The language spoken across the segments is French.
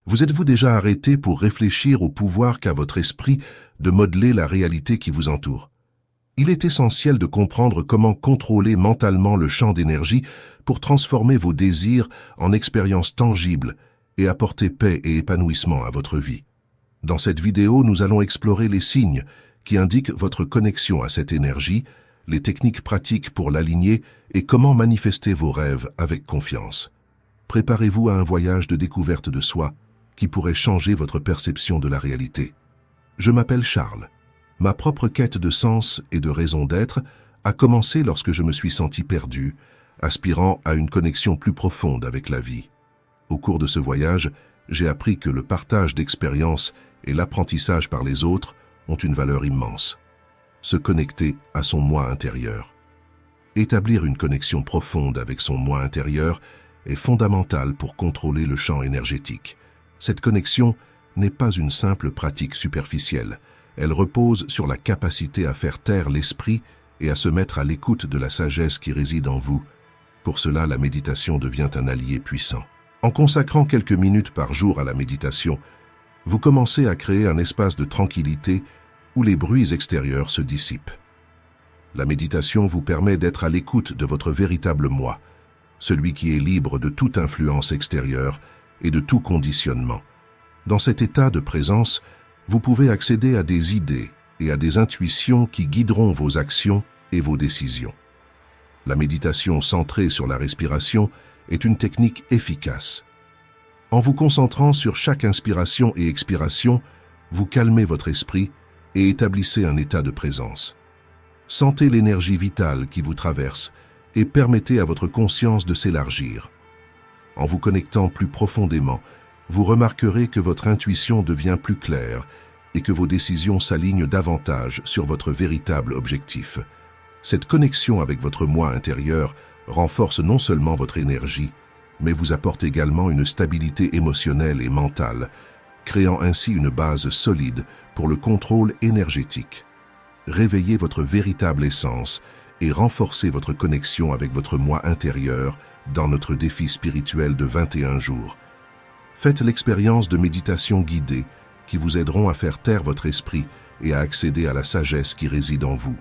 Vous êtes-vous déjà arrêté pour réfléchir au pouvoir qu'a votre esprit de modeler la réalité qui vous entoure? Il est essentiel de comprendre comment contrôler mentalement le champ d'énergie pour transformer vos désirs en expériences tangibles et apporter paix et épanouissement à votre vie. Dans cette vidéo, nous allons explorer les signes qui indiquent votre connexion à cette énergie, les techniques pratiques pour l'aligner et comment manifester vos rêves avec confiance. Préparez-vous à un voyage de découverte de soi qui pourrait changer votre perception de la réalité. Je m'appelle Charles. Ma propre quête de sens et de raison d'être a commencé lorsque je me suis senti perdu, aspirant à une connexion plus profonde avec la vie. Au cours de ce voyage, j'ai appris que le partage d'expériences et l'apprentissage par les autres ont une valeur immense. Se connecter à son moi intérieur. Établir une connexion profonde avec son moi intérieur est fondamental pour contrôler le champ énergétique. Cette connexion n'est pas une simple pratique superficielle. Elle repose sur la capacité à faire taire l'esprit et à se mettre à l'écoute de la sagesse qui réside en vous. Pour cela, la méditation devient un allié puissant. En consacrant quelques minutes par jour à la méditation, vous commencez à créer un espace de tranquillité où les bruits extérieurs se dissipent. La méditation vous permet d'être à l'écoute de votre véritable moi, celui qui est libre de toute influence extérieure et de tout conditionnement. Dans cet état de présence, vous pouvez accéder à des idées et à des intuitions qui guideront vos actions et vos décisions. La méditation centrée sur la respiration est une technique efficace. En vous concentrant sur chaque inspiration et expiration, vous calmez votre esprit et établissez un état de présence. Sentez l'énergie vitale qui vous traverse et permettez à votre conscience de s'élargir. En vous connectant plus profondément, vous remarquerez que votre intuition devient plus claire et que vos décisions s'alignent davantage sur votre véritable objectif. Cette connexion avec votre moi intérieur renforce non seulement votre énergie, mais vous apporte également une stabilité émotionnelle et mentale, créant ainsi une base solide pour le contrôle énergétique. Réveillez votre véritable essence et renforcez votre connexion avec votre moi intérieur dans notre défi spirituel de 21 jours. Faites l'expérience de méditation guidée qui vous aideront à faire taire votre esprit et à accéder à la sagesse qui réside en vous.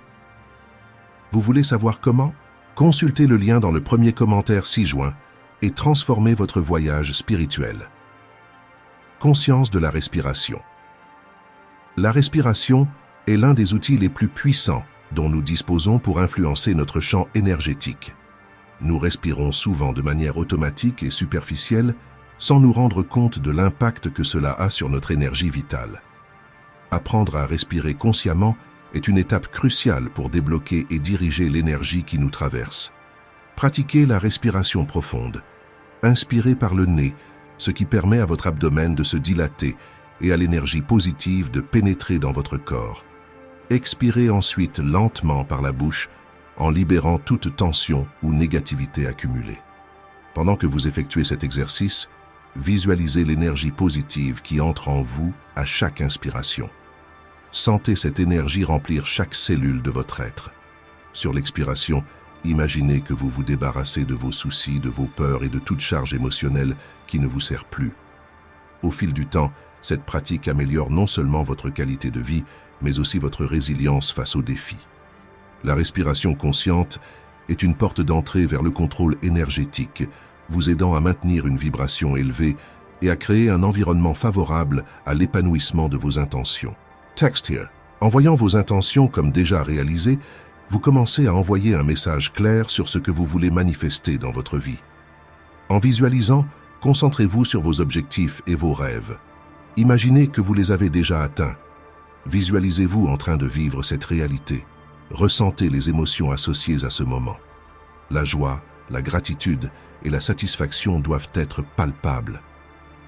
Vous voulez savoir comment? Consultez le lien dans le premier commentaire ci-joint et transformez votre voyage spirituel. Conscience de la respiration. La respiration est l'un des outils les plus puissants dont nous disposons pour influencer notre champ énergétique. Nous respirons souvent de manière automatique et superficielle, sans nous rendre compte de l'impact que cela a sur notre énergie vitale. Apprendre à respirer consciemment est une étape cruciale pour débloquer et diriger l'énergie qui nous traverse. Pratiquez la respiration profonde. Inspirez par le nez, ce qui permet à votre abdomen de se dilater et à l'énergie positive de pénétrer dans votre corps. Expirez ensuite lentement par la bouche en libérant toute tension ou négativité accumulée. Pendant que vous effectuez cet exercice, visualisez l'énergie positive qui entre en vous à chaque inspiration. Sentez cette énergie remplir chaque cellule de votre être. Sur l'expiration, imaginez que vous vous débarrassez de vos soucis, de vos peurs et de toute charge émotionnelle qui ne vous sert plus. Au fil du temps, cette pratique améliore non seulement votre qualité de vie, mais aussi votre résilience face aux défis. La respiration consciente est une porte d'entrée vers le contrôle énergétique, vous aidant à maintenir une vibration élevée et à créer un environnement favorable à l'épanouissement de vos intentions. Text here. En voyant vos intentions comme déjà réalisées, vous commencez à envoyer un message clair sur ce que vous voulez manifester dans votre vie. En visualisant, concentrez-vous sur vos objectifs et vos rêves. Imaginez que vous les avez déjà atteints. Visualisez-vous en train de vivre cette réalité. Ressentez les émotions associées à ce moment. La joie, la gratitude et la satisfaction doivent être palpables.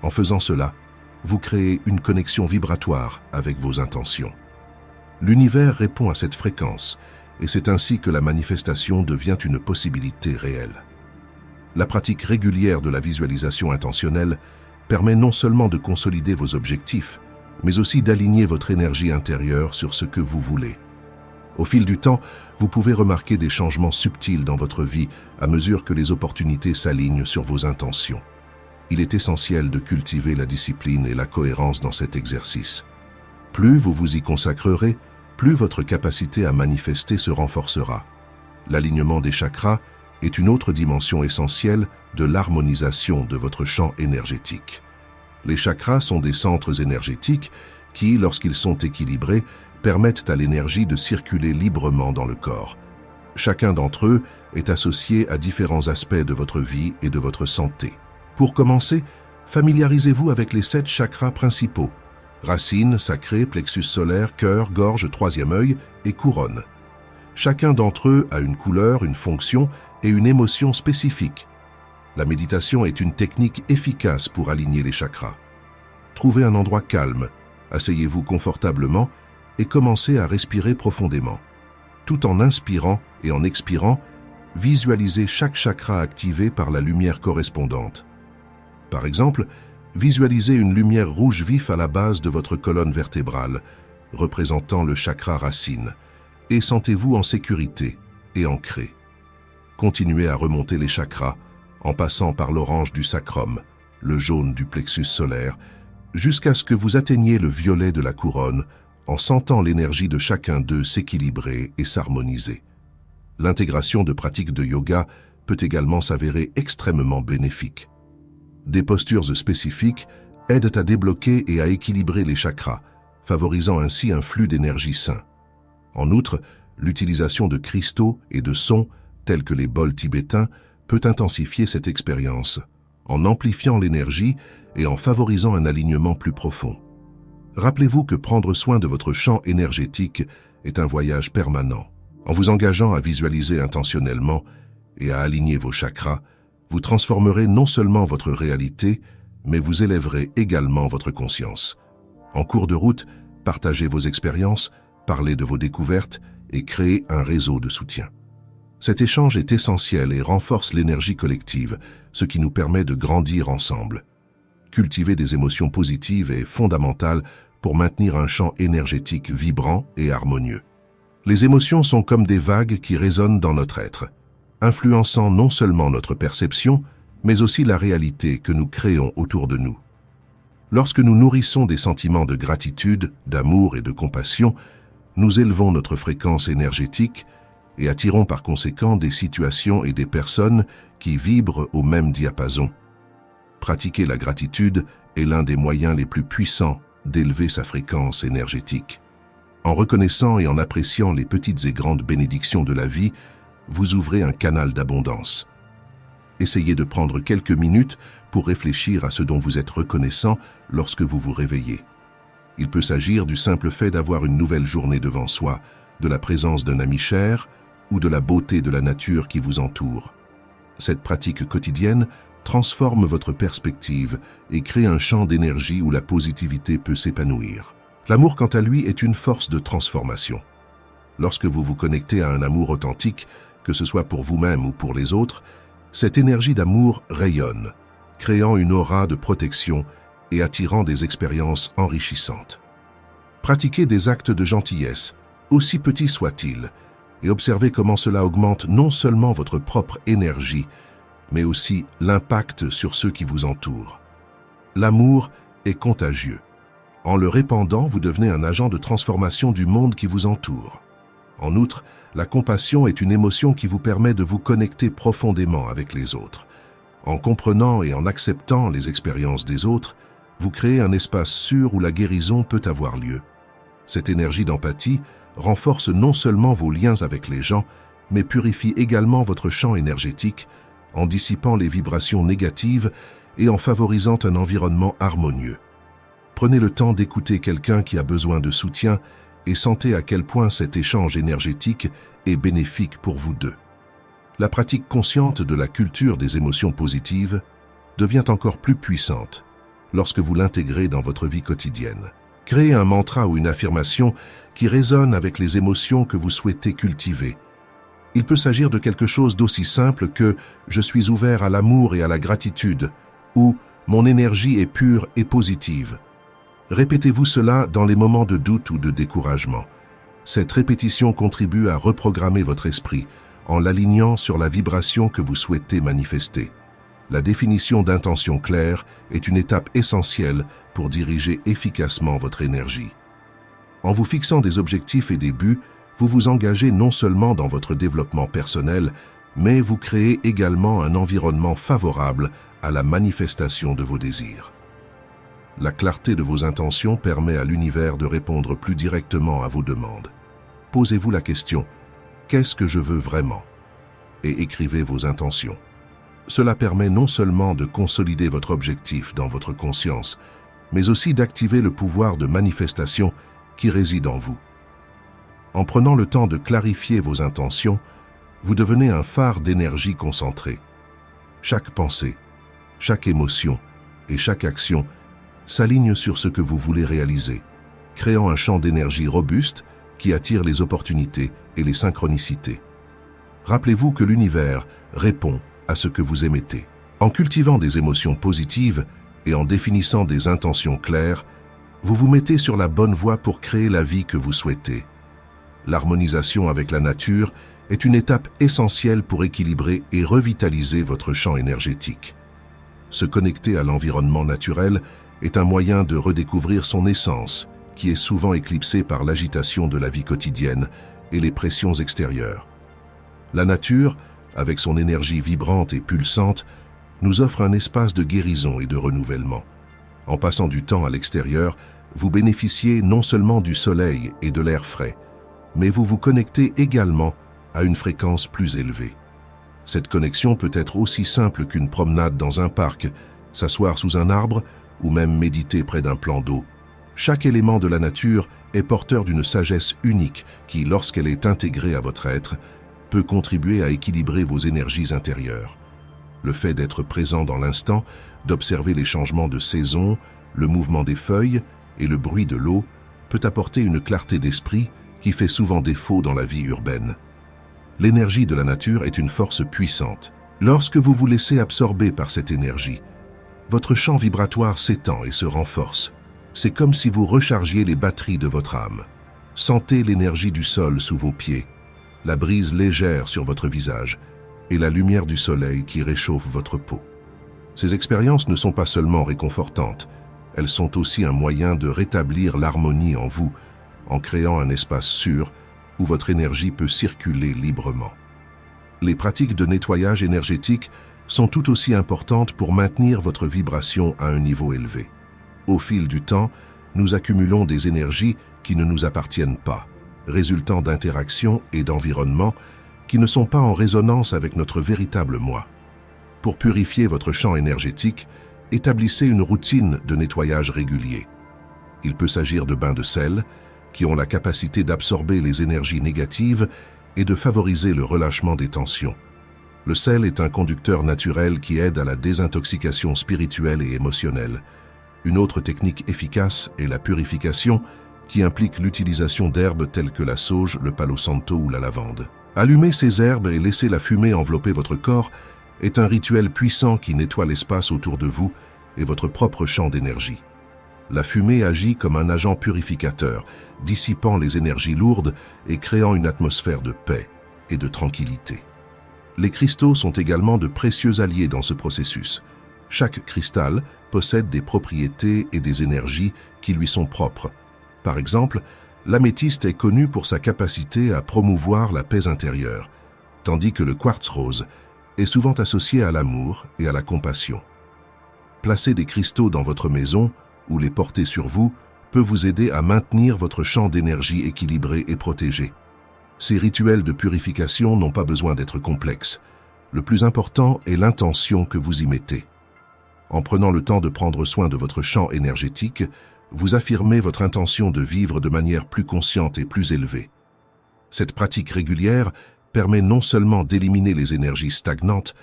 En faisant cela, vous créez une connexion vibratoire avec vos intentions. L'univers répond à cette fréquence et c'est ainsi que la manifestation devient une possibilité réelle. La pratique régulière de la visualisation intentionnelle permet non seulement de consolider vos objectifs, mais aussi d'aligner votre énergie intérieure sur ce que vous voulez. Au fil du temps, vous pouvez remarquer des changements subtils dans votre vie à mesure que les opportunités s'alignent sur vos intentions. Il est essentiel de cultiver la discipline et la cohérence dans cet exercice. Plus vous vous y consacrerez, plus votre capacité à manifester se renforcera. L'alignement des chakras est une autre dimension essentielle de l'harmonisation de votre champ énergétique. Les chakras sont des centres énergétiques qui, lorsqu'ils sont équilibrés, permettent à l'énergie de circuler librement dans le corps. Chacun d'entre eux est associé à différents aspects de votre vie et de votre santé. Pour commencer, familiarisez-vous avec les 7 chakras principaux: racine, sacré, plexus solaire, cœur, gorge, troisième œil et couronne. Chacun d'entre eux a une couleur, une fonction et une émotion spécifiques. La méditation est une technique efficace pour aligner les chakras. Trouvez un endroit calme, asseyez-vous confortablement et commencez à respirer profondément. Tout en inspirant et en expirant, visualisez chaque chakra activé par la lumière correspondante. Par exemple, visualisez une lumière rouge vif à la base de votre colonne vertébrale, représentant le chakra racine, et sentez-vous en sécurité et ancré. Continuez à remonter les chakras en passant par l'orange du sacrum, le jaune du plexus solaire, jusqu'à ce que vous atteigniez le violet de la couronne, en sentant l'énergie de chacun d'eux s'équilibrer et s'harmoniser. L'intégration de pratiques de yoga peut également s'avérer extrêmement bénéfique. Des postures spécifiques aident à débloquer et à équilibrer les chakras, favorisant ainsi un flux d'énergie sain. En outre, l'utilisation de cristaux et de sons, tels que les bols tibétains, peut intensifier cette expérience, en amplifiant l'énergie et en favorisant un alignement plus profond. Rappelez-vous que prendre soin de votre champ énergétique est un voyage permanent. En vous engageant à visualiser intentionnellement et à aligner vos chakras, vous transformerez non seulement votre réalité, mais vous élèverez également votre conscience. En cours de route, partagez vos expériences, parlez de vos découvertes et créez un réseau de soutien. Cet échange est essentiel et renforce l'énergie collective, ce qui nous permet de grandir ensemble. Cultiver des émotions positives est fondamental pour maintenir un champ énergétique vibrant et harmonieux. Les émotions sont comme des vagues qui résonnent dans notre être, influençant non seulement notre perception, mais aussi la réalité que nous créons autour de nous. Lorsque nous nourrissons des sentiments de gratitude, d'amour et de compassion, nous élevons notre fréquence énergétique et attirons par conséquent des situations et des personnes qui vibrent au même diapason. Pratiquer la gratitude est l'un des moyens les plus puissants d'élever sa fréquence énergétique. En reconnaissant et en appréciant les petites et grandes bénédictions de la vie, vous ouvrez un canal d'abondance. Essayez de prendre quelques minutes pour réfléchir à ce dont vous êtes reconnaissant lorsque vous vous réveillez. Il peut s'agir du simple fait d'avoir une nouvelle journée devant soi, de la présence d'un ami cher ou de la beauté de la nature qui vous entoure. Cette pratique quotidienne transforme votre perspective et crée un champ d'énergie où la positivité peut s'épanouir. L'amour, quant à lui, est une force de transformation. Lorsque vous vous connectez à un amour authentique, que ce soit pour vous-même ou pour les autres, cette énergie d'amour rayonne, créant une aura de protection et attirant des expériences enrichissantes. Pratiquez des actes de gentillesse, aussi petits soient-ils, et observez comment cela augmente non seulement votre propre énergie, mais aussi l'impact sur ceux qui vous entourent. L'amour est contagieux. En le répandant, vous devenez un agent de transformation du monde qui vous entoure. En outre, la compassion est une émotion qui vous permet de vous connecter profondément avec les autres. En comprenant et en acceptant les expériences des autres, vous créez un espace sûr où la guérison peut avoir lieu. Cette énergie d'empathie renforce non seulement vos liens avec les gens, mais purifie également votre champ énergétique en dissipant les vibrations négatives et en favorisant un environnement harmonieux. Prenez le temps d'écouter quelqu'un qui a besoin de soutien et sentez à quel point cet échange énergétique est bénéfique pour vous deux. La pratique consciente de la culture des émotions positives devient encore plus puissante lorsque vous l'intégrez dans votre vie quotidienne. Créez un mantra ou une affirmation qui résonne avec les émotions que vous souhaitez cultiver. Il peut s'agir de quelque chose d'aussi simple que « je suis ouvert à l'amour et à la gratitude » ou « mon énergie est pure et positive ». Répétez-vous cela dans les moments de doute ou de découragement. Cette répétition contribue à reprogrammer votre esprit en l'alignant sur la vibration que vous souhaitez manifester. La définition d'intentions claires est une étape essentielle pour diriger efficacement votre énergie. En vous fixant des objectifs et des buts, vous vous engagez non seulement dans votre développement personnel, mais vous créez également un environnement favorable à la manifestation de vos désirs. La clarté de vos intentions permet à l'univers de répondre plus directement à vos demandes. Posez-vous la question « Qu'est-ce que je veux vraiment ?» et écrivez vos intentions. Cela permet non seulement de consolider votre objectif dans votre conscience, mais aussi d'activer le pouvoir de manifestation qui réside en vous. En prenant le temps de clarifier vos intentions, vous devenez un phare d'énergie concentrée. Chaque pensée, chaque émotion et chaque action s'alignent sur ce que vous voulez réaliser, créant un champ d'énergie robuste qui attire les opportunités et les synchronicités. Rappelez-vous que l'univers répond à ce que vous émettez. En cultivant des émotions positives et en définissant des intentions claires, vous vous mettez sur la bonne voie pour créer la vie que vous souhaitez. L'harmonisation avec la nature est une étape essentielle pour équilibrer et revitaliser votre champ énergétique. Se connecter à l'environnement naturel est un moyen de redécouvrir son essence, qui est souvent éclipsée par l'agitation de la vie quotidienne et les pressions extérieures. La nature, avec son énergie vibrante et pulsante, nous offre un espace de guérison et de renouvellement. En passant du temps à l'extérieur, vous bénéficiez non seulement du soleil et de l'air frais, mais vous vous connectez également à une fréquence plus élevée. Cette connexion peut être aussi simple qu'une promenade dans un parc, s'asseoir sous un arbre ou même méditer près d'un plan d'eau. Chaque élément de la nature est porteur d'une sagesse unique qui, lorsqu'elle est intégrée à votre être, peut contribuer à équilibrer vos énergies intérieures. Le fait d'être présent dans l'instant, d'observer les changements de saison, le mouvement des feuilles et le bruit de l'eau peut apporter une clarté d'esprit qui fait souvent défaut dans la vie urbaine. L'énergie de la nature est une force puissante. Lorsque vous vous laissez absorber par cette énergie, votre champ vibratoire s'étend et se renforce. C'est comme si vous rechargiez les batteries de votre âme. Sentez l'énergie du sol sous vos pieds, la brise légère sur votre visage et la lumière du soleil qui réchauffe votre peau. Ces expériences ne sont pas seulement réconfortantes, elles sont aussi un moyen de rétablir l'harmonie en vous, en créant un espace sûr où votre énergie peut circuler librement. Les pratiques de nettoyage énergétique sont tout aussi importantes pour maintenir votre vibration à un niveau élevé. Au fil du temps, nous accumulons des énergies qui ne nous appartiennent pas, résultant d'interactions et d'environnements qui ne sont pas en résonance avec notre véritable moi. Pour purifier votre champ énergétique, établissez une routine de nettoyage régulier. Il peut s'agir de bains de sel, qui ont la capacité d'absorber les énergies négatives et de favoriser le relâchement des tensions. Le sel est un conducteur naturel qui aide à la désintoxication spirituelle et émotionnelle. Une autre technique efficace est la purification, qui implique l'utilisation d'herbes telles que la sauge, le palo santo ou la lavande. Allumer ces herbes et laisser la fumée envelopper votre corps est un rituel puissant qui nettoie l'espace autour de vous et votre propre champ d'énergie. La fumée agit comme un agent purificateur, dissipant les énergies lourdes et créant une atmosphère de paix et de tranquillité. Les cristaux sont également de précieux alliés dans ce processus. Chaque cristal possède des propriétés et des énergies qui lui sont propres. Par exemple, l'améthyste est connu pour sa capacité à promouvoir la paix intérieure, tandis que le quartz rose est souvent associé à l'amour et à la compassion. Placer des cristaux dans votre maison ou les porter sur vous peut vous aider à maintenir votre champ d'énergie équilibré et protégé. Ces rituels de purification n'ont pas besoin d'être complexes. Le plus important est l'intention que vous y mettez. En prenant le temps de prendre soin de votre champ énergétique, vous affirmez votre intention de vivre de manière plus consciente et plus élevée. Cette pratique régulière permet non seulement d'éliminer les énergies stagnantes,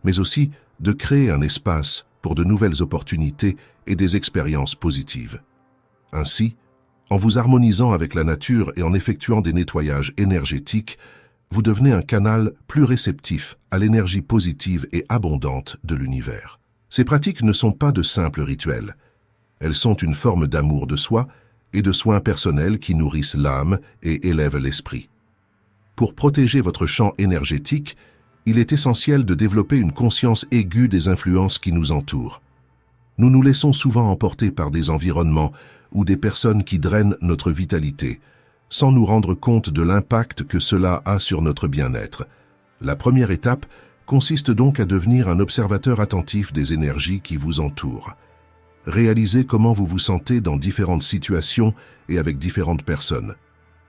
mais aussi de créer un espace pour de nouvelles opportunités et des expériences positives. Ainsi, en vous harmonisant avec la nature et en effectuant des nettoyages énergétiques, vous devenez un canal plus réceptif à l'énergie positive et abondante de l'univers. Ces pratiques ne sont pas de simples rituels. Elles sont une forme d'amour de soi et de soins personnels qui nourrissent l'âme et élèvent l'esprit. Pour protéger votre champ énergétique, il est essentiel de développer une conscience aiguë des influences qui nous entourent. Nous nous laissons souvent emporter par des environnements ou des personnes qui drainent notre vitalité, sans nous rendre compte de l'impact que cela a sur notre bien-être. La première étape consiste donc à devenir un observateur attentif des énergies qui vous entourent. Réalisez comment vous vous sentez dans différentes situations et avec différentes personnes.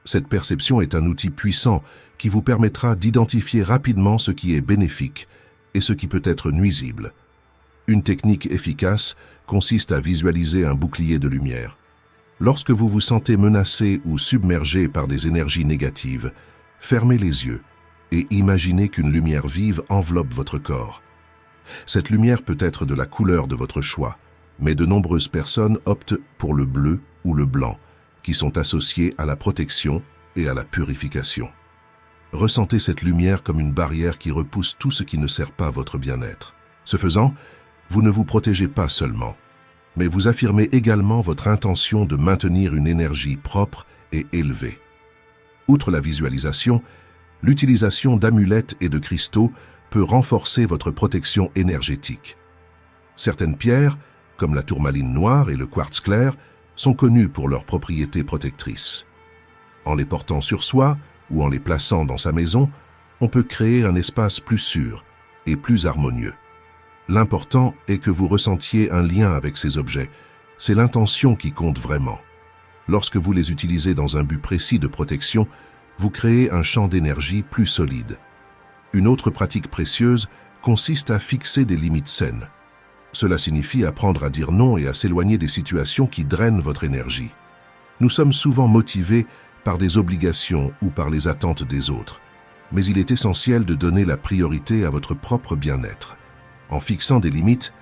Cette perception est un outil puissant qui vous permettra d'identifier rapidement ce qui est bénéfique et ce qui peut être nuisible. Une technique efficace consiste à visualiser un bouclier de lumière. Lorsque vous vous sentez menacé ou submergé par des énergies négatives, fermez les yeux et imaginez qu'une lumière vive enveloppe votre corps. Cette lumière peut être de la couleur de votre choix, mais de nombreuses personnes optent pour le bleu ou le blanc, qui sont associés à la protection et à la purification. Ressentez cette lumière comme une barrière qui repousse tout ce qui ne sert pas votre bien-être. Ce faisant, vous ne vous protégez pas seulement, mais vous affirmez également votre intention de maintenir une énergie propre et élevée. Outre la visualisation, l'utilisation d'amulettes et de cristaux peut renforcer votre protection énergétique. Certaines pierres, comme la tourmaline noire et le quartz clair, sont connues pour leurs propriétés protectrices. En les portant sur soi ou en les plaçant dans sa maison, on peut créer un espace plus sûr et plus harmonieux. L'important est que vous ressentiez un lien avec ces objets. C'est l'intention qui compte vraiment. Lorsque vous les utilisez dans un but précis de protection, vous créez un champ d'énergie plus solide. Une autre pratique précieuse consiste à fixer des limites saines. Cela signifie apprendre à dire non et à s'éloigner des situations qui drainent votre énergie. Nous sommes souvent motivés par des obligations ou par les attentes des autres, mais il est essentiel de donner la priorité à votre propre bien-être. En fixant des limites,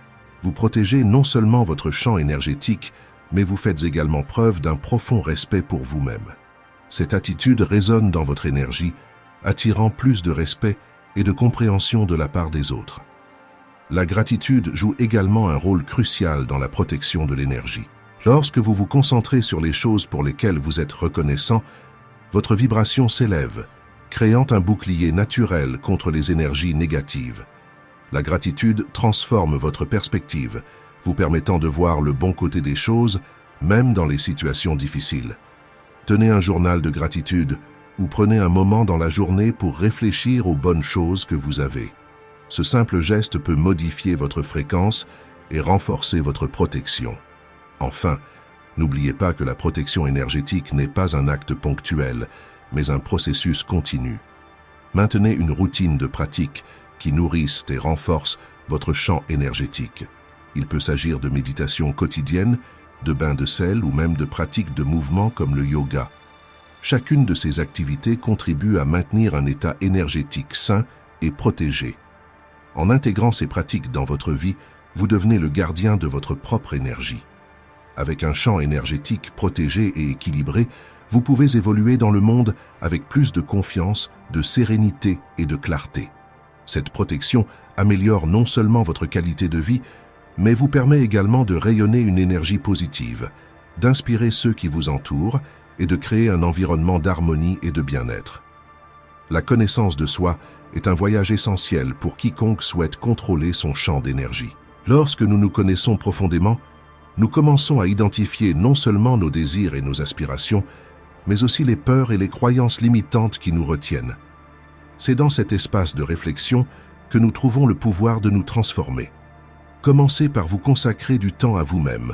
vous protégez non seulement votre champ énergétique, mais vous faites également preuve d'un profond respect pour vous-même. Cette attitude résonne dans votre énergie, attirant plus de respect et de compréhension de la part des autres. La gratitude joue également un rôle crucial dans la protection de l'énergie. Lorsque vous vous concentrez sur les choses pour lesquelles vous êtes reconnaissant, votre vibration s'élève, créant un bouclier naturel contre les énergies négatives. La gratitude transforme votre perspective, vous permettant de voir le bon côté des choses, même dans les situations difficiles. Tenez un journal de gratitude ou prenez un moment dans la journée pour réfléchir aux bonnes choses que vous avez. Ce simple geste peut modifier votre fréquence et renforcer votre protection. Enfin, n'oubliez pas que la protection énergétique n'est pas un acte ponctuel, mais un processus continu. Maintenez une routine de pratique qui nourrisse et renforce votre champ énergétique. Il peut s'agir de méditation quotidienne, de bains de sel ou même de pratiques de mouvements comme le yoga. Chacune de ces activités contribue à maintenir un état énergétique sain et protégé. En intégrant ces pratiques dans votre vie, vous devenez le gardien de votre propre énergie. Avec un champ énergétique protégé et équilibré, vous pouvez évoluer dans le monde avec plus de confiance, de sérénité et de clarté. Cette protection améliore non seulement votre qualité de vie, mais vous permet également de rayonner une énergie positive, d'inspirer ceux qui vous entourent et de créer un environnement d'harmonie et de bien-être. La connaissance de soi est un voyage essentiel pour quiconque souhaite contrôler son champ d'énergie. Lorsque nous nous connaissons profondément, nous commençons à identifier non seulement nos désirs et nos aspirations, mais aussi les peurs et les croyances limitantes qui nous retiennent. C'est dans cet espace de réflexion que nous trouvons le pouvoir de nous transformer. Commencez par vous consacrer du temps à vous-même.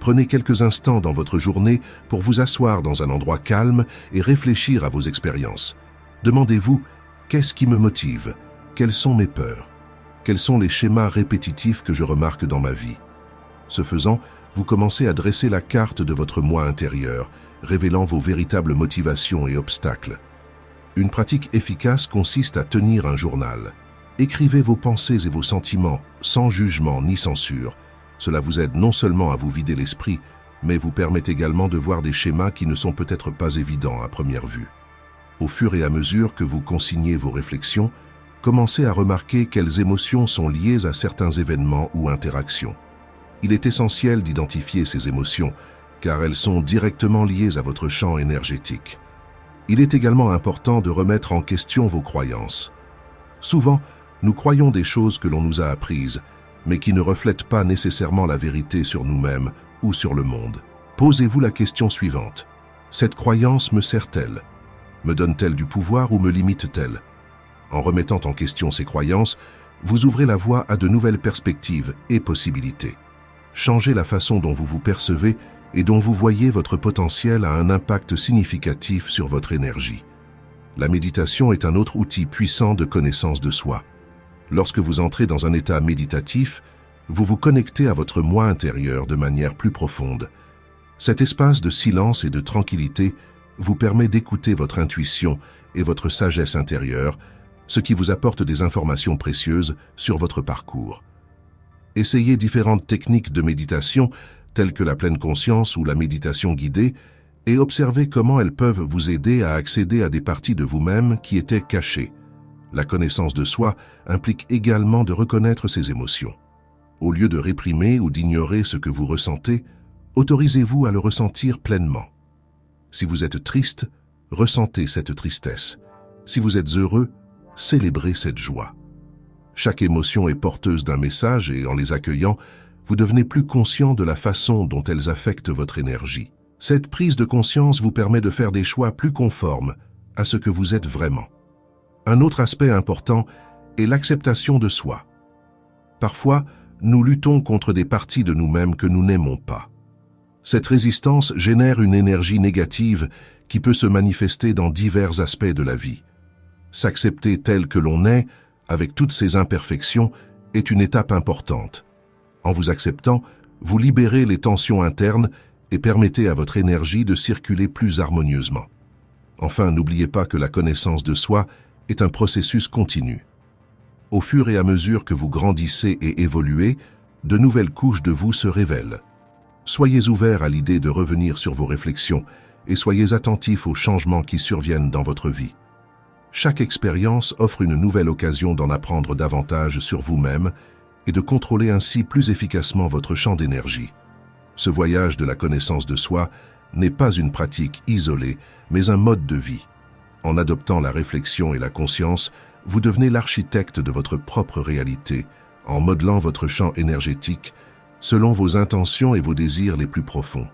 Prenez quelques instants dans votre journée pour vous asseoir dans un endroit calme et réfléchir à vos expériences. Demandez-vous, qu'est-ce qui me motive? Quelles sont mes peurs? Quels sont les schémas répétitifs que je remarque dans ma vie? Ce faisant, vous commencez à dresser la carte de votre moi intérieur, révélant vos véritables motivations et obstacles. Une pratique efficace consiste à tenir un journal. Écrivez vos pensées et vos sentiments, sans jugement ni censure. Cela vous aide non seulement à vous vider l'esprit, mais vous permet également de voir des schémas qui ne sont peut-être pas évidents à première vue. Au fur et à mesure que vous consignez vos réflexions, commencez à remarquer quelles émotions sont liées à certains événements ou interactions. Il est essentiel d'identifier ces émotions, car elles sont directement liées à votre champ énergétique. Il est également important de remettre en question vos croyances. Souvent, Nous croyons des choses que l'on nous a apprises, mais qui ne reflètent pas nécessairement la vérité sur nous-mêmes ou sur le monde. Posez-vous la question suivante. Cette croyance me sert-elle? Me donne-t-elle du pouvoir ou me limite-t-elle? En remettant en question ces croyances, vous ouvrez la voie à de nouvelles perspectives et possibilités. Changez la façon dont vous vous percevez et dont vous voyez votre potentiel a un impact significatif sur votre énergie. La méditation est un autre outil puissant de connaissance de soi. Lorsque vous entrez dans un état méditatif, vous vous connectez à votre moi intérieur de manière plus profonde. Cet espace de silence et de tranquillité vous permet d'écouter votre intuition et votre sagesse intérieure, ce qui vous apporte des informations précieuses sur votre parcours. Essayez différentes techniques de méditation, telles que la pleine conscience ou la méditation guidée, et observez comment elles peuvent vous aider à accéder à des parties de vous-même qui étaient cachées. La connaissance de soi implique également de reconnaître ses émotions. Au lieu de réprimer ou d'ignorer ce que vous ressentez, autorisez-vous à le ressentir pleinement. Si vous êtes triste, ressentez cette tristesse. Si vous êtes heureux, célébrez cette joie. Chaque émotion est porteuse d'un message et en les accueillant, vous devenez plus conscient de la façon dont elles affectent votre énergie. Cette prise de conscience vous permet de faire des choix plus conformes à ce que vous êtes vraiment. Un autre aspect important est l'acceptation de soi. Parfois, nous luttons contre des parties de nous-mêmes que nous n'aimons pas. Cette résistance génère une énergie négative qui peut se manifester dans divers aspects de la vie. S'accepter tel que l'on est, avec toutes ses imperfections, est une étape importante. En vous acceptant, vous libérez les tensions internes et permettez à votre énergie de circuler plus harmonieusement. Enfin, n'oubliez pas que la connaissance de soi est un processus continu. Au fur et à mesure que vous grandissez et évoluez, de nouvelles couches de vous se révèlent. Soyez ouverts à l'idée de revenir sur vos réflexions et soyez attentifs aux changements qui surviennent dans votre vie. Chaque expérience offre une nouvelle occasion d'en apprendre davantage sur vous-même et de contrôler ainsi plus efficacement votre champ d'énergie. Ce voyage de la connaissance de soi n'est pas une pratique isolée, mais un mode de vie. En adoptant la réflexion et la conscience, vous devenez l'architecte de votre propre réalité, en modelant votre champ énergétique selon vos intentions et vos désirs les plus profonds.